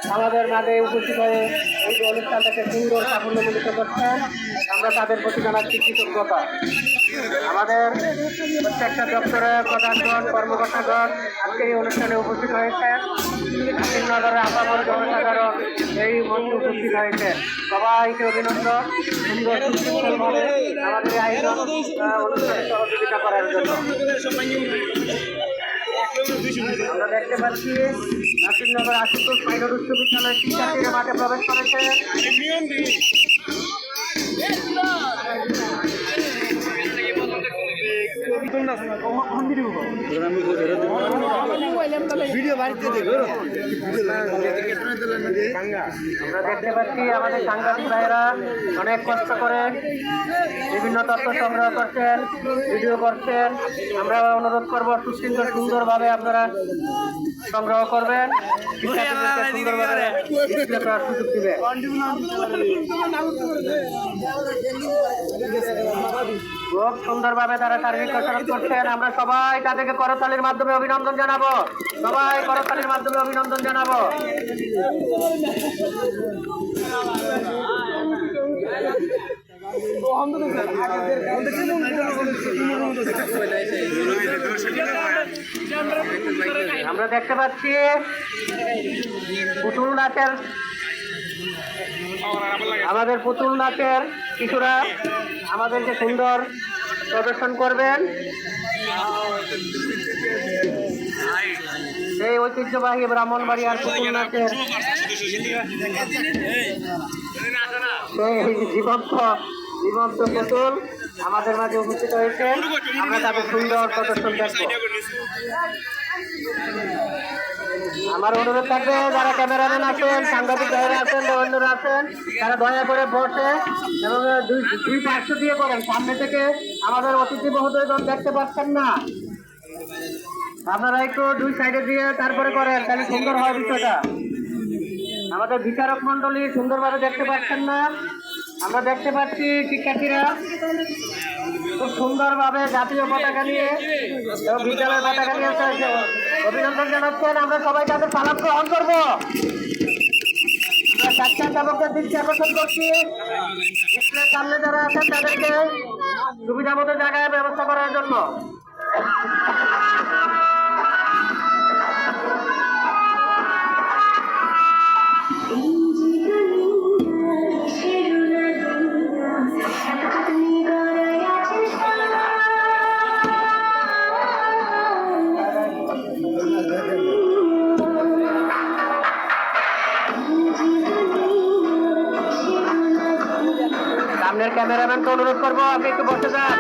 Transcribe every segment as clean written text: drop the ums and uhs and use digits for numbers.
আমাদের মাঝে উপস্থিত হয়ে এই যে অনুষ্ঠানটাকে সুন্দর সাফল্যমণ্ডিত করছেন, আমরা তাদের প্রতি জানাচ্ছি কৃতজ্ঞতা। আমাদের প্রত্যেকটা দপ্তরের প্রধানগণ, কর্মকর্তাগণ আজকে এই অনুষ্ঠানে উপস্থিত হয়েছেন। নগরের আপামর জনসাধারণ এই মঞ্চে উপস্থিত হয়েছে। সবাইকে অভিনন্দন, সুন্দর সুশৃঙ্খলভাবে আমাদের আয়োজন অনুষ্ঠানে সহযোগিতা করার জন্য। আমরা দেখতে পাচ্ছি নাসিরনগর আশুতোষ মাইনর উচ্চ বিদ্যালয়ের শিক্ষার্থীরা মাঠে প্রবেশ করেছে। আমরা দেখতে পাচ্ছি আমাদের সাংবাদিক ভাইয়েরা অনেক কষ্ট করে বিভিন্ন তথ্য সংগ্রহ করছেন, ভিডিও করছেন। আমরা অনুরোধ করব সুন্দরভাবে আপনারা সংগ্রহ করবেন, সুন্দরভাবে ডিসপ্লে করার সুযোগ দিবেন। খুব সুন্দরভাবে তারা শারীরিক কসরত করছেন। আমরা সবাই তাদেরকে করতালির মাধ্যমে অভিনন্দন জানাবো। সবাই করতালির মাধ্যমে অভিনন্দন জানাবো। আমরা দেখতে পাচ্ছি পুতুল নাচের, আমাদের পুতুল নাচের শিশুরা আমাদেরকে সুন্দর প্রদর্শন করবেন। এই ঐতিহ্যবাহী ব্রাহ্মণবাড়িয়ার পুতুল নাচের জীবন্ত পুতুল আমাদের মাঝে উপস্থিত হয়েছে। আমরা তাদের সুন্দর প্রদর্শন দেখব। আমার অনুরোধ থাকবে যারা ক্যামেরাম্যান আছেন, সাংবাদিক ভাইরা আছেন, অন্যরা আছেন, তারা দয়া করে বসে এবং দুই পার্শ্ব দিয়ে করেন। সামনে থেকে আমাদের অতিথি মহোদয়গণ দেখতে পাচ্ছেন না, আপনারা একটু দুই সাইডে দিয়ে তারপরে করেন, তাহলে সুন্দর হয় বিষয়টা। আমাদের বিচারক মন্ডলী সুন্দরভাবে দেখতে পাচ্ছেন না। আমরা দেখতে পাচ্ছি শিক্ষার্থীরা খুব সুন্দরভাবে জাতীয় পতাকা নিয়ে এবং বিদ্যালয়ের পতাকা নিয়ে অভিনন্দন জানাচ্ছেন। আমরা সবাই তাদের সালাম গ্রহণ করবো। আমরা স্বেচ্ছাসেবকদের দৃষ্টি আকর্ষণ করছি, স্কুলের সামনে যারা আছেন তাদেরকে সুবিধা মতো জায়গায় ব্যবস্থা করার জন্য। সামনের ক্যামেরাম্যানকে অনুরোধ করবো আপনি একটু বসে যান।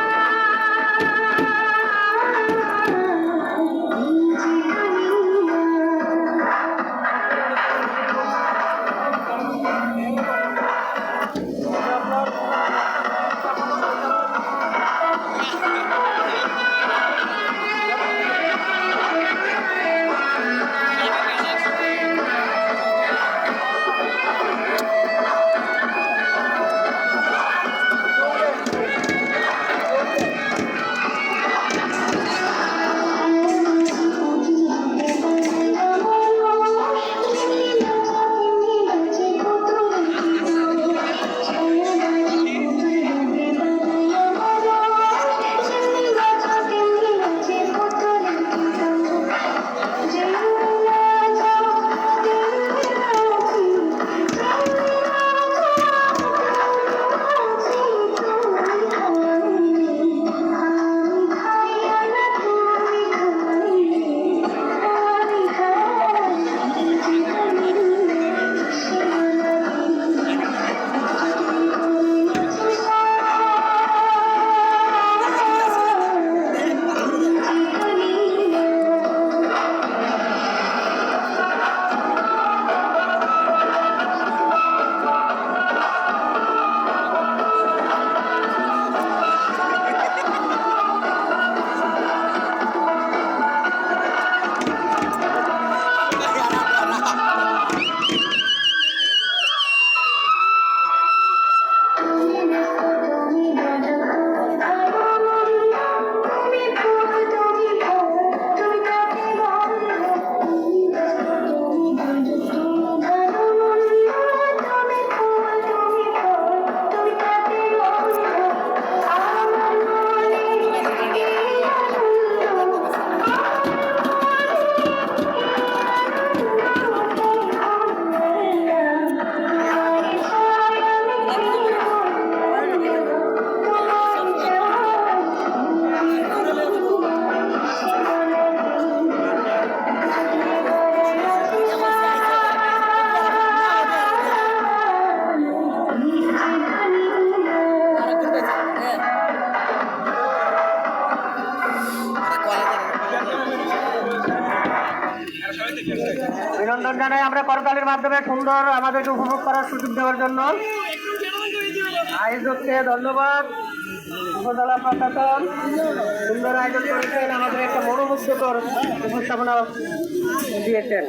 অভিনন্দন জানাই আমরা করতালির মাধ্যমে সুন্দর আমাদেরকে উপভোগ করার সুযোগ দেওয়ার জন্য। আয়োজককে ধন্যবাদ। উপজেলা প্রশাসন সুন্দর আয়োজন করেছেন, আমাদের একটা মনোমুগ্ধকর উপস্থাপনা দিয়েছেন।